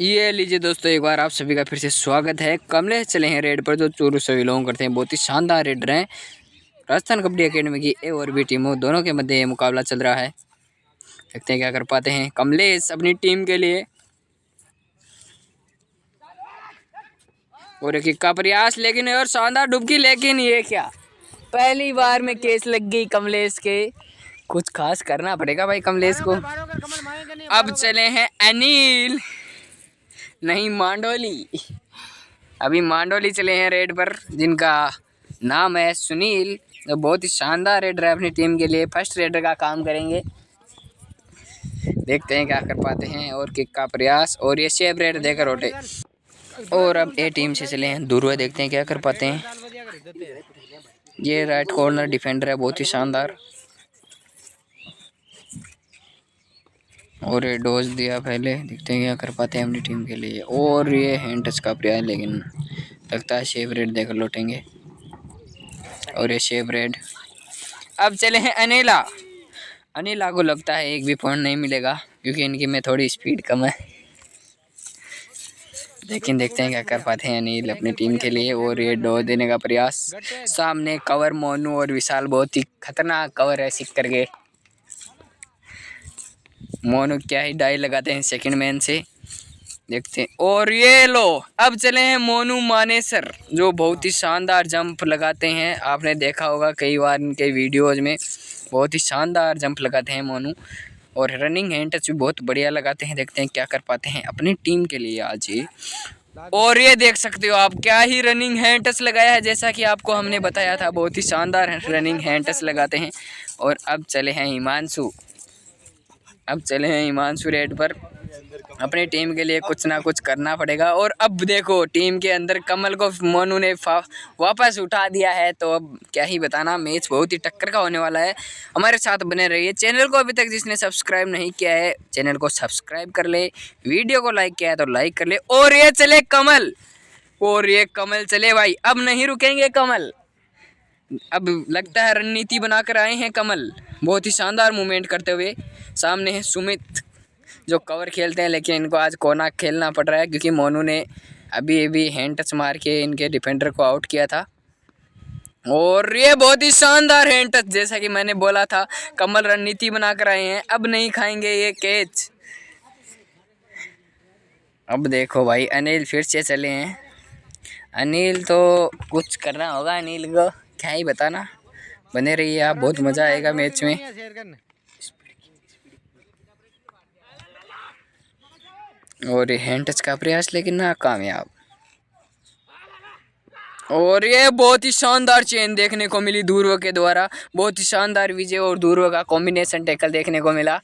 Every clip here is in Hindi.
ये लीजिए दोस्तों, एक बार आप सभी का फिर से स्वागत है। कमलेश चले हैं रेड पर, जो चोरू से बिलोंग करते हैं। बहुत ही शानदार रेडर हैं। राजस्थान कबड्डी अकेडमी की ए और बी टीमों दोनों के मध्य ये मुकाबला चल रहा है। देखते हैं क्या कर पाते हैं कमलेश अपनी टीम के लिए। और एक का प्रयास, लेकिन और शानदार डुबकी, लेकिन ये क्या, पहली बार में केस लग गई कमलेश के। कुछ खास करना पड़ेगा भाई कमलेश को। अब चले हैं अनिल, नहीं मांडोली। अभी मांडोली चले हैं रेड पर, जिनका नाम है सुनील। तो बहुत ही शानदार रेडर है, अपनी टीम के लिए फर्स्ट रेडर का काम करेंगे। देखते हैं क्या कर पाते हैं। और किक का प्रयास, और ये सेव रेड देकर उठे। और अब ए टीम से चले हैं दूरवा, देखते हैं क्या कर पाते हैं। ये राइट कॉर्नर डिफेंडर है, बहुत ही शानदार। और ये डोज दिया पहले, देखते हैं क्या कर पाते हैं अपनी टीम के लिए। और ये हैंड टच का प्रयास, लेकिन लगता है शेव रेड देकर लौटेंगे। और ये शेव रेड। अब चले हैं अनिला। अनिला को लगता है एक भी पॉइंट नहीं मिलेगा, क्योंकि इनकी में थोड़ी स्पीड कम है। लेकिन देखते हैं क्या कर पाते हैं अनिल अपनी टीम के लिए। और ये डोज देने का प्रयास, सामने कवर मोनू और विशाल, बहुत ही खतरनाक कवर है सिक करके। मोनू क्या ही डाई लगाते हैं सेकंड मैन से, देखते हैं। और ये लो, अब चले हैं मोनू मानेसर, जो बहुत ही शानदार जंप लगाते हैं। आपने देखा होगा कई बार इनके वीडियोज में, बहुत ही शानदार जंप लगाते हैं मोनू। और रनिंग हैंड टच भी बहुत बढ़िया लगाते हैं। देखते हैं क्या कर पाते हैं अपनी टीम के लिए आज ये। और ये देख सकते हो आप, क्या ही रनिंग हैंड टच लगाया है, जैसा कि आपको हमने बताया था। बहुत ही शानदार रनिंग हैंड टच लगाते हैं। और अब चले हैं हिमांशु। अब चले हैं हिमांशु रेड पर, अपनी टीम के लिए कुछ ना कुछ करना पड़ेगा। और अब देखो, टीम के अंदर कमल को मोनू ने वापस उठा दिया है। तो अब क्या ही बताना, मैच बहुत ही टक्कर का होने वाला है। हमारे साथ बने रहिए। चैनल को अभी तक जिसने सब्सक्राइब नहीं किया है, चैनल को सब्सक्राइब कर ले। वीडियो को लाइक किया है तो लाइक कर ले। और ये चले कमल, और ये कमल चले भाई, अब नहीं रुकेंगे कमल। अब लगता है रणनीति बनाकर आए हैं कमल, बहुत ही शानदार मूवमेंट करते हुए। सामने है सुमित, जो कवर खेलते हैं, लेकिन इनको आज कोना खेलना पड़ रहा है, क्योंकि मोनू ने अभी अभी हैंड टच मार के इनके डिफेंडर को आउट किया था। और ये बहुत ही शानदार हैंड टच, जैसा कि मैंने बोला था, कमल रणनीति बनाकर आए हैं। अब नहीं खाएंगे ये कैच। अब देखो भाई, अनिल फिर से चले हैं। अनिल तो कुछ करना होगा, अनिल को क्या ही बताना। बने रहिए आप, बहुत मज़ा आएगा मैच में। और ये हैंड टच का प्रयास, लेकिन नाकामयाब। और ये बहुत ही शानदार चेन देखने को मिली दूरवा के द्वारा। बहुत ही शानदार विजय और दूरवा का कॉम्बिनेशन टैकल देखने को मिला।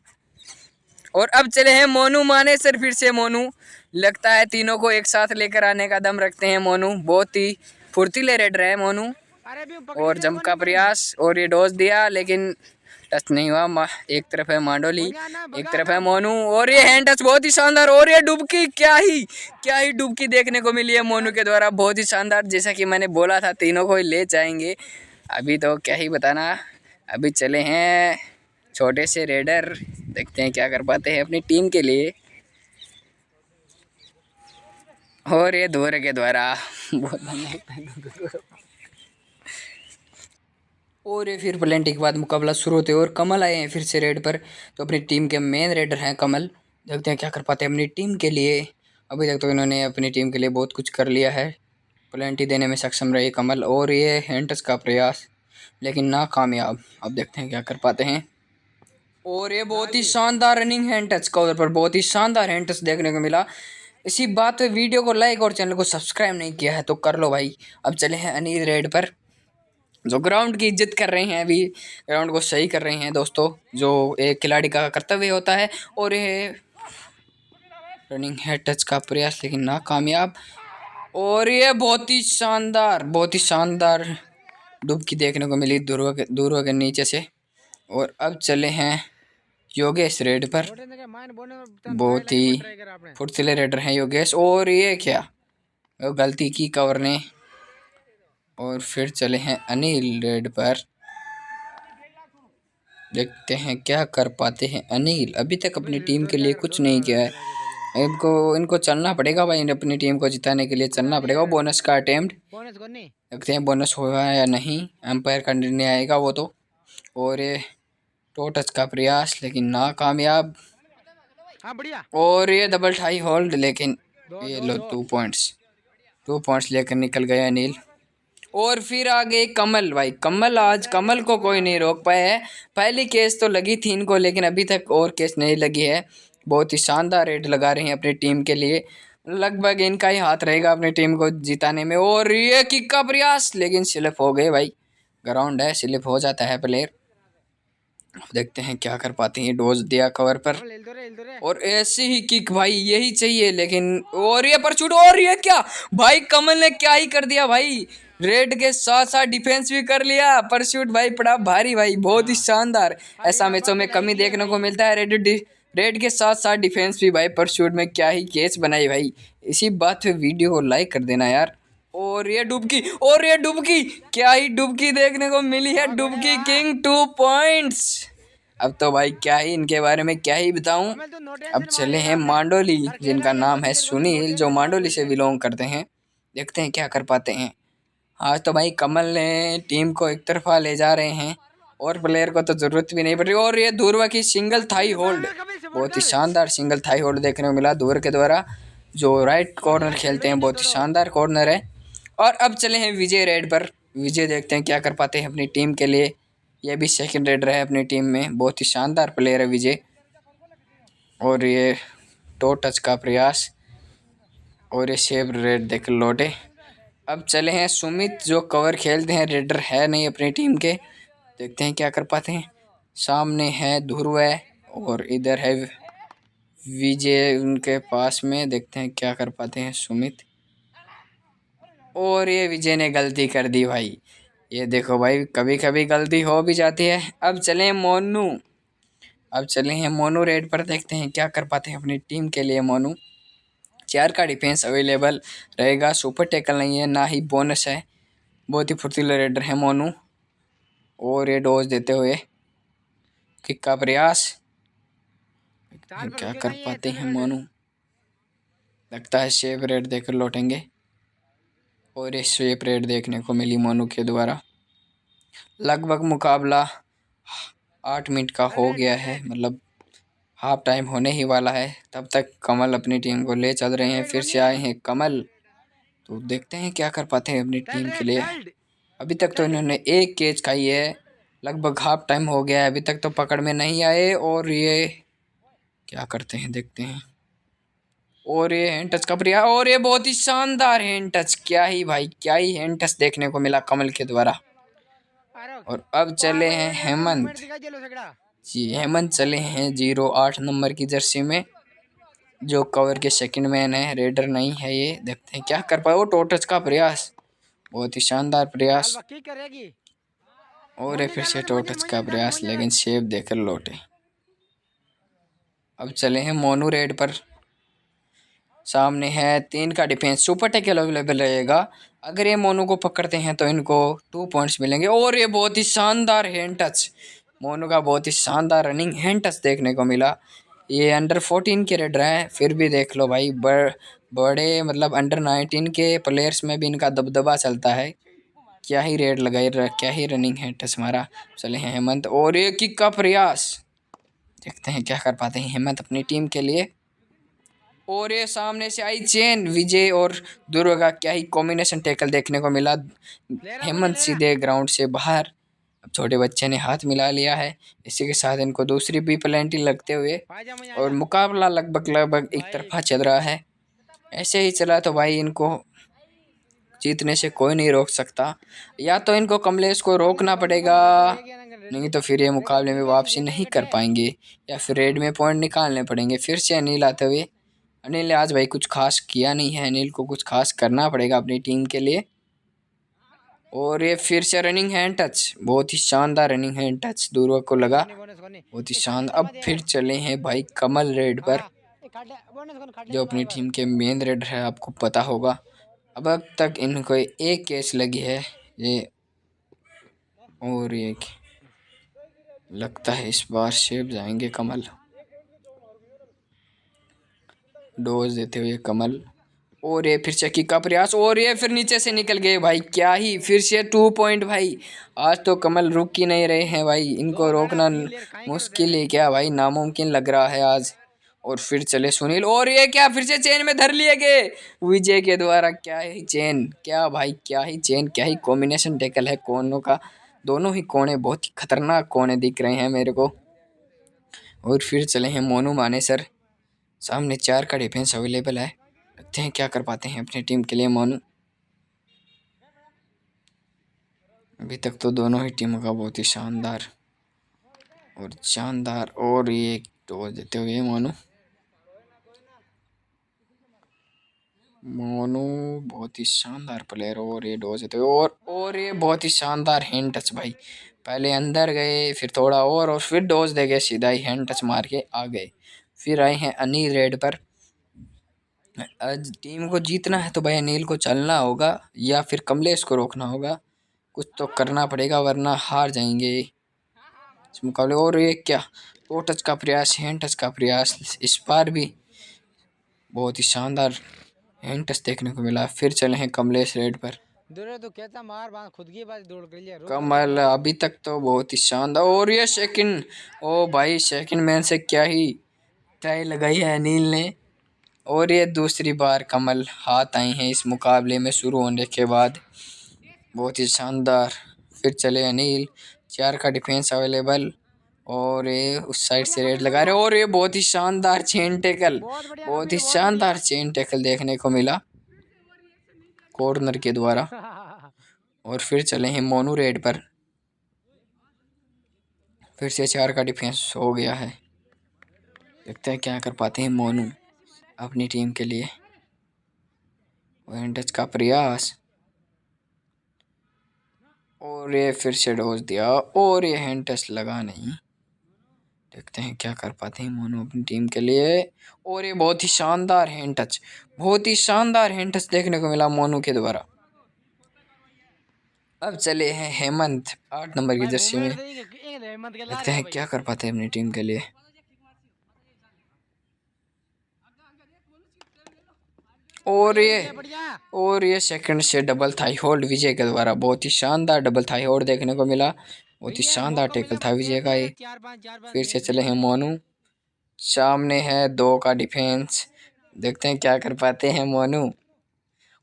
और अब चले हैं मोनू मानेसर, फिर से मोनू। लगता है तीनों को एक साथ लेकर आने का दम रखते हैं मोनू, बहुत ही फुर्तीले रेडर है मोनू। और जंप का प्रयास, और ये डोज दिया, लेकिन टच नहीं हुआ। एक तरफ है मांडोली, एक तरफ है मोनू। और ये हैंड टच बहुत ही शानदार। और ये डुबकी, क्या ही डुबकी देखने को मिली है मोनू के द्वारा, बहुत ही शानदार। जैसा कि मैंने बोला था, तीनों को ही ले जाएंगे। अभी तो क्या ही बताना। अभी चले हैं छोटे से रेडर, देखते हैं क्या कर पाते हैं अपनी टीम के लिए। और ये दूर के द्वारा बहुत और ये फिर प्लेंटी के बाद मुकाबला शुरू होते और कमल आए हैं फिर से रेड पर। तो अपनी टीम के मेन रेडर हैं कमल, देखते हैं क्या कर पाते हैं अपनी टीम के लिए। अभी तक तो इन्होंने अपनी टीम के लिए बहुत कुछ कर लिया है, प्लेंटी देने में सक्षम रहे कमल। और ये हैंड टच का प्रयास, लेकिन नाकामयाब। अब देखते हैं क्या कर पाते हैं। और ये बहुत ही शानदार रनिंग हैंड टच कवर पर, बहुत ही शानदार हैंड टच देखने को मिला। इसी बात पे वीडियो को लाइक और चैनल को सब्सक्राइब नहीं किया है तो कर लो भाई। अब चले हैं अनिल रेड पर, जो ग्राउंड की इज्जत कर रहे हैं, अभी ग्राउंड को सही कर रहे हैं दोस्तों, जो एक खिलाड़ी का कर्तव्य होता है। और ये रनिंग हेड टच का प्रयास, लेकिन नाकामयाब। और ये बहुत ही शानदार डुबकी देखने को मिली दूरवा के नीचे से। और अब चले हैं योगेश रेड पर, बहुत ही फुर्तीले रेडर हैं योगेश। और ये क्या गलती की कवर ने। और फिर चले हैं अनिल रेड पर, देखते हैं क्या कर पाते हैं अनिल। अभी तक अपनी टीम के लिए कुछ नहीं किया है। इनको इनको चलना पड़ेगा भाई, अपनी टीम को जिताने के लिए चलना पड़ेगा। बोनस का अटेम्प्ट देखते हैं बोनस होगा या नहीं, एम्पायर का निर्णय आएगा वो तो। और ये टो टच का प्रयास लेकिन नाकामयाब, और ये डबल टाई होल्ड लेकिन ये लो 2 पॉइंट्स लेकर निकल गया अनिल। और फिर आगे कमल, भाई कमल, आज कमल को कोई नहीं रोक पाया है। पहली केस तो लगी थी इनको लेकिन अभी तक और केस नहीं लगी है। बहुत ही शानदार रेड लगा रहे हैं अपनी टीम के लिए, लगभग इनका ही हाथ रहेगा अपनी टीम को जिताने में। और ये किक का प्रयास लेकिन स्लिप हो गए भाई, ग्राउंड है स्लिप हो जाता है प्लेयर। देखते हैं क्या कर पाते हैं, डोज दिया कवर पर और ऐसे ही किक भाई यही चाहिए लेकिन, और ये पर शूट, और ये क्या भाई कमल ने क्या ही कर दिया भाई, रेड के साथ साथ डिफेंस भी कर लिया। परशूट भाई पड़ा भारी भाई, बहुत ही शानदार। ऐसा मैचों में कमी देखने को मिलता है। रेड के साथ साथ डिफेंस भी भाई, परशूट में क्या ही कैच बनाई भाई। इसी बात पे वीडियो को लाइक कर देना यार। और ये डुबकी, और ये डुबकी, क्या ही डुबकी देखने को मिली है, डुबकी किंग 2 पॉइंट्स। अब तो भाई क्या ही इनके बारे में क्या ही बताऊं। अब चले हैं मांडोली, जिनका नाम है सुनील, जो मांडोली से बिलोंग करते हैं। देखते हैं क्या कर पाते हैं। आज तो भाई कमल ने टीम को एक तरफा ले जा रहे हैं और प्लेयर को तो जरूरत भी नहीं पड़ रही। और ये धुर्वा की सिंगल थाई होल्ड, बहुत ही शानदार सिंगल थाई होल्ड देखने को मिला धुर के द्वारा, जो राइट कॉर्नर खेलते हैं, बहुत ही शानदार कॉर्नर है। और अब चले हैं विजय रेड पर। विजय देखते हैं क्या कर पाते हैं अपनी टीम के लिए। ये भी सेकंड रेडर है अपनी टीम में, बहुत ही शानदार प्लेयर है विजय। और ये टो टच का प्रयास, और ये सेव रेड देख लौटे। अब चले हैं सुमित, जो कवर खेलते हैं, रेडर है नहीं अपनी टीम के। देखते हैं क्या कर पाते हैं। सामने है ध्रुव और इधर है विजय उनके पास में। देखते हैं क्या कर पाते हैं सुमित। और ये विजय ने गलती कर दी भाई, ये देखो भाई कभी कभी गलती हो भी जाती है। अब चले मोनू, अब चले हैं मोनू रेड पर। देखते हैं क्या कर पाते हैं अपनी टीम के लिए। मोनू 4 का डिफेंस अवेलेबल रहेगा, सुपर टैकल नहीं है ना ही बोनस है, बहुत ही फुर्तीला रेडर है मोनू। और ये डोज देते हुए किक का प्रयास, क्या कर पाते हैं मोनू, लगता है शेप रेड देकर लौटेंगे। और ये शेप रेड देखने को मिली मोनू के द्वारा। लगभग मुकाबला 8 मिनट का हो गया है, मतलब हाफ टाइम होने ही वाला है। तब तक कमल अपनी टीम को ले चल रहे हैं, फिर से आए हैं कमल। तो देखते हैं क्या कर पाते हैं अपनी टीम के लिए। अभी तक तो इन्होंने एक कैच खाई है, लगभग हाफ टाइम हो गया है, अभी तक तो पकड़ में नहीं आए। और ये क्या करते हैं देखते हैं। और ये हैंड टच का प्रयास, और ये बहुत ही शानदार हैंड टच, क्या ही भाई क्या ही हैंड टच देखने को मिला कमल के द्वारा। और अब चले हैं हेमंत जी, हेमंत चले हैं 08 नंबर की जर्सी में, जो कवर के सेकंड मैन है, रेडर नहीं है ये। देखते हैं क्या कर पाए। वो टो टच का प्रयास, बहुत ही शानदार प्रयास। और ये फिर से टो टच का प्रयास लेकिन शेप देकर लौटे। अब चले हैं मोनू रेड पर। सामने है 3 का डिफेंस, सुपर टैकल अवेलेबल रहेगा। अगर ये मोनू को पकड़ते हैं तो इनको 2 पॉइंट्स मिलेंगे। और ये बहुत ही शानदार हैंड टच, मोनू का बहुत ही शानदार रनिंग हैंड टच देखने को मिला। ये अंडर 14 के रेडर हैं, फिर भी देख लो भाई बड़े मतलब अंडर 19 के प्लेयर्स में भी इनका दबदबा चलता है। क्या ही रेड लगाई, क्या ही रनिंग हैंड टच मारा। चले हैं हेमंत, और ये किक का प्रयास, देखते हैं क्या कर पाते हैं हेमंत अपनी टीम के लिए। और ये सामने से आई चेन, विजय और ध्रुव का क्या ही कॉम्बिनेशन टैकल देखने को मिला। हेमंत सीधे ग्राउंड से बाहर। अब छोटे बच्चे ने हाथ मिला लिया है, इसी के साथ इनको दूसरी भी पेनल्टी लगते हुए, और मुकाबला लगभग एक तरफा चल रहा है। ऐसे ही चला तो भाई इनको जीतने से कोई नहीं रोक सकता। या तो इनको कमलेश को रोकना पड़ेगा, नहीं तो फिर ये मुकाबले में वापसी नहीं कर पाएंगे, या फिर रेड में पॉइंट निकालने पड़ेंगे। फिर से अनिल आते हुए, अनिल ने आज भाई कुछ खास किया नहीं है, अनिल को कुछ खास करना पड़ेगा अपनी टीम के लिए। और ये फिर से रनिंग हैंड टच, बहुत ही शानदार रनिंग हैंड टच ध्रुव को लगा, बहुत ही शानदार। अब फिर चले हैं भाई कमल रेड पर, जो अपनी टीम के मेन रेडर है, आपको पता होगा। अब तक इनको एक कैच लगी है ये, और ये लगता है इस बार सेव जाएंगे कमल। डोज देते हुए कमल, और ये फिर चेकी का प्रयास, और ये फिर नीचे से निकल गए भाई। क्या ही फिर से 2 पॉइंट भाई। आज तो कमल रुक ही नहीं रहे हैं भाई, इनको रोकना मुश्किल है क्या भाई, नामुमकिन लग रहा है आज। और फिर चले सुनील, और ये क्या फिर से चेन में धर लिए गए विजय के द्वारा। क्या ही चेन, क्या भाई, क्या ही चेन, क्या ही कॉम्बिनेशन टैकल है कोनों का। दोनों ही कोने बहुत ही खतरनाक कोने दिख रहे हैं मेरे को। और फिर चले हैं मोनू मानेसर, सामने 4 का डिफेंस अवेलेबल है। देखते हैं क्या कर पाते हैं अपनी टीम के लिए मोनू। अभी तक तो दोनों ही टीमों का बहुत ही शानदार और ये टॉस देते हुए मोनू बहुत ही शानदार प्लेयर, और ये डॉस देते हुए और ये बहुत ही शानदार हैंड टच भाई। पहले अंदर गए, फिर थोड़ा और फिर डॉस दे गए, सीधा ही हैंड टच मार के आ गए। फिर आए हैं अनिल रेड पर। आज टीम को जीतना है तो भाई अनिल को चलना होगा या फिर कमलेश को रोकना होगा, कुछ तो करना पड़ेगा वरना हार जाएंगे इस मुकाबले। और ये क्या तो टच का प्रयास, हैंड टच का प्रयास, इस बार भी बहुत ही शानदार हैंड टच देखने को मिला। फिर चले हैं कमलेश रेड पर। तो कहता मार खुद की बात दौड़ कर लिया कमल अभी तक तो बहुत ही शानदार, और ये सेकंड, ओ भाई सेकंड मैन से क्या ही ट्राई लगाई है अनिल ने। और ये दूसरी बार कमल हाथ आई हैं इस मुकाबले में शुरू होने के बाद, बहुत ही शानदार। फिर चले अनिल, 4 का डिफेंस अवेलेबल, और ये उस साइड से रेड लगा रहे, और ये बहुत ही शानदार चेन टैकल, बहुत ही शानदार चेन टैकल देखने को मिला कॉर्नर के द्वारा। और फिर चले हैं मोनू रेड पर, फिर से 4 का डिफेंस हो गया है। देखते हैं क्या कर पाते हैं मोनू अपनी टीम के लिए। हैंड टच का प्रयास, और ये फिर से डोज दिया, और ये हैंड टच लगा नहीं। देखते हैं क्या कर पाते हैं मोनू अपनी टीम के लिए। और ये बहुत ही शानदार हैंड टच, बहुत ही शानदार हैंड टच देखने को मिला मोनू के द्वारा। अब चले हैं हेमंत 8 नंबर की जर्सी में। देखते हैं क्या कर पाते हैं अपनी टीम के लिए। और ये सेकंड से डबल थाई होल्ड विजय के द्वारा, बहुत ही शानदार डबल थाई होल्ड देखने को मिला। बहुत ही शानदार टैकल था विजय का ये। फिर से चले हैं मोनू, सामने है 2 का डिफेंस। देखते हैं क्या कर पाते हैं मोनू।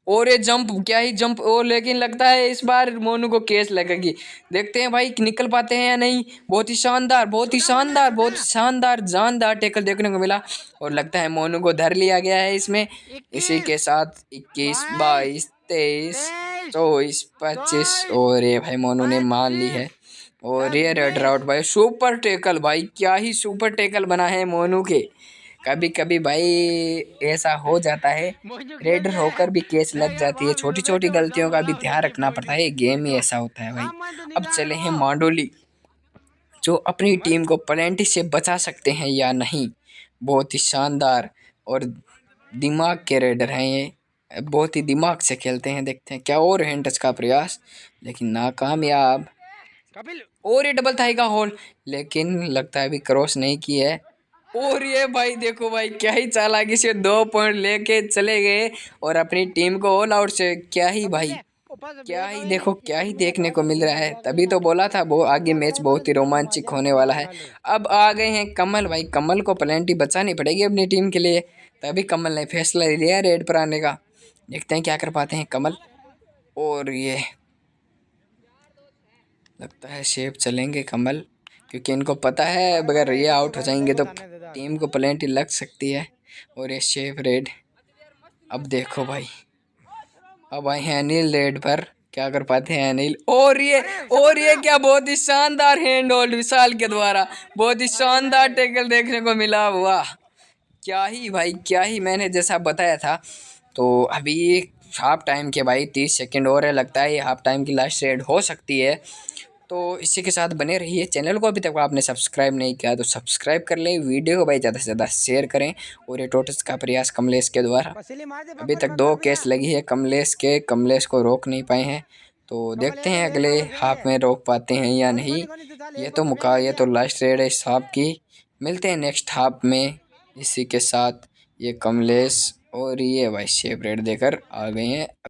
और ये जंप, क्या ही जंप, और लेकिन लगता है इस बार मोनू को केस लगेगी। देखते हैं भाई निकल पाते हैं या नहीं। बहुत ही शानदार, बहुत ही शानदार, बहुत ही शानदार जानदार टैकल देखने को मिला, और लगता है मोनू को धर लिया गया है इसमें। इसी के साथ 21, 22, 23, 24, 25, और ये भाई मोनू ने मान ली है। और ये रेड आउट भाई, सुपर टैकल भाई, क्या ही सुपर टैकल बना है मोनू के। कभी कभी भाई ऐसा हो जाता है, रेडर होकर भी केस लग जाती है। छोटी छोटी गलतियों का भी ध्यान रखना पड़ता है, गेम ही ऐसा होता है भाई। अब चले हैं मांडोली, जो अपनी टीम को पेनल्टी से बचा सकते हैं या नहीं। बहुत ही शानदार और दिमाग के रेडर हैं ये, बहुत ही दिमाग से खेलते हैं। देखते हैं क्या, और हैंड टच का प्रयास लेकिन नाकामयाब। और ये डबल थाई का होल, लेकिन लगता है अभी क्रॉस नहीं की है। और ये भाई देखो भाई, क्या ही चालाकी से 2 पॉइंट लेके चले गए और अपनी टीम को ऑल आउट से। क्या ही भाई, क्या ही देखो, क्या ही देखने को मिल रहा है। तभी तो बोला था वो आगे मैच बहुत ही रोमांचक होने वाला है। अब आ गए हैं कमल भाई, कमल को पेनल्टी बचानी पड़ेगी अपनी टीम के लिए, तभी कमल ने फैसला लिया रेड पर आने का। देखते हैं क्या कर पाते हैं कमल। और ये लगता है सेफ चलेंगे कमल, क्योंकि इनको पता है अगर ये आउट हो जाएंगे तो टीम को पेनल्टी लग सकती है। और ये सेफ रेड। अब देखो भाई, अब आए हैं अनिल रेड पर, क्या कर पाते हैं अनिल। और ये क्या, बहुत ही शानदार हैंड होल्ड विशाल के द्वारा, बहुत ही शानदार टैकल देखने को मिला। वाह, क्या ही भाई, क्या ही, मैंने जैसा बताया था। तो अभी हाफ टाइम के भाई 30 सेकंड और है, लगता है ये हाफ टाइम की लास्ट रेड हो सकती है। तो इसी के साथ बने रहिए। चैनल को अभी तक आपने सब्सक्राइब नहीं किया तो सब्सक्राइब कर लें, वीडियो को भाई ज़्यादा से ज़्यादा शेयर करें। और ये टोटस का प्रयास कमलेश के द्वारा, अभी तक 2 केस लगी है कमलेश को रोक नहीं पाए हैं। तो देखते हैं अगले हाफ में रोक पाते हैं या नहीं। ये तो लास्ट रेड है इस हाफ की। मिलते हैं नेक्स्ट हाफ में। इसी के साथ ये कमलेश और ये भाई सेपरेट देकर आ गए हैं।